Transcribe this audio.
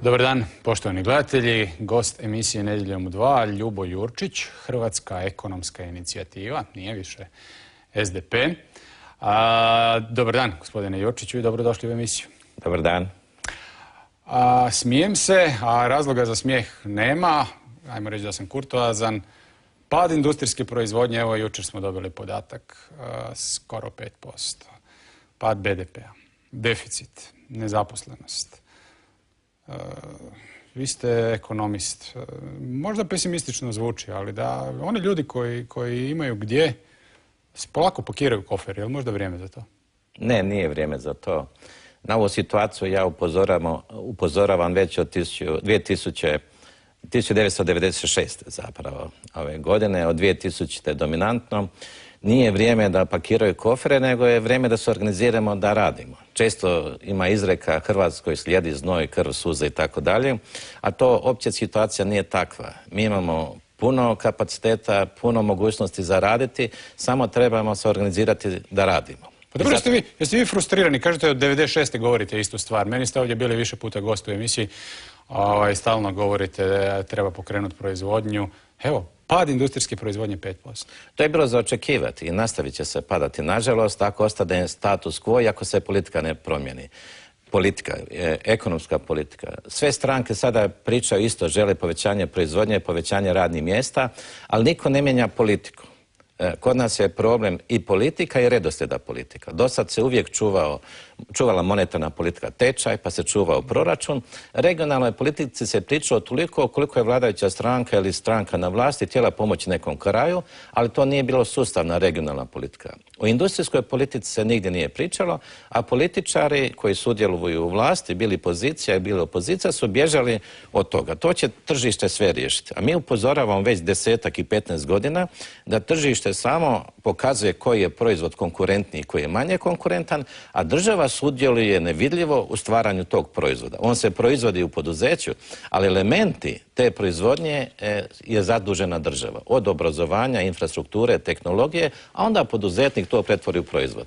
Dobar dan, poštovani gledatelji. Gost emisije Nedjeljom u 2, Ljubo Jurčić, Hrvatska ekonomska inicijativa, nije više SDP. Dobar dan, gospodine Jurčiću, i dobrodošli u emisiju. Dobar dan. Smijem se, a razloga za smijeh nema. Ajmo reći da sam kurtoazan. Pad industrijske proizvodnje, evo jučer smo dobili podatak, skoro 5%. Pad BDP-a, deficit, nezaposlenost. Vi ste ekonomist. Možda pesimistično zvuči, ali da oni ljudi koji imaju gdje polako pakiraju kofer, je li možda vrijeme za to? Ne, nije vrijeme za to. Na ovu situaciju ja upozoravam već od 1996. zapravo ove godine, od 2000. dominantno. Nije vrijeme da pakiraju kofere, nego je vrijeme da se organiziramo da radimo. Često ima izreka Hrvatskoj slijedi znoj, krv, suze i tako dalje, a to opća situacija nije takva. Mi imamo puno kapaciteta, puno mogućnosti za raditi, samo trebamo se organizirati da radimo. Pa dobro, jeste vi frustrirani? Kažete od 96. govorite istu stvar. Meni ste ovdje bili više puta gost u emisiji. Stalno govorite da treba pokrenuti proizvodnju. Evo, pad industrijske proizvodnje 5%. To je bilo za očekivati i nastavit će se padati. Nažalost, ako ostane status quo i ako se politika ne promijeni. Politika, ekonomska politika. Sve stranke sada pričaju isto, žele povećanje proizvodnje, povećanje radnih mjesta, ali niko ne mijenja politiku. Kod nas je problem i politika i redoslijeda politika. Do sad se uvijek čuvala monetarna politika tečaj, pa se čuvao proračun. Regionalnoj politici se pričalo toliko koliko je vladajuća stranka ili stranka na vlasti htjela pomoći nekom kraju, ali to nije bilo sustavna regionalna politika. O industrijskoj politici se nigdje nije pričalo, a političari koji sudjeluju u vlasti, bili pozicija i bili opozicija, su bježali od toga. To će tržište sve riješiti. A mi upozoravamo već 10 i 15 godina da tržište samo pokazuje koji je proizvod konkurentniji i koji je manje konkurentan, a država sudjeluje nevidljivo u stvaranju tog proizvoda. On se proizvodi u poduzeću, ali elementi te proizvodnje je zadužena država. Od obrazovanja, infrastrukture, tehnologije, a onda poduzetnik to pretvori u proizvod.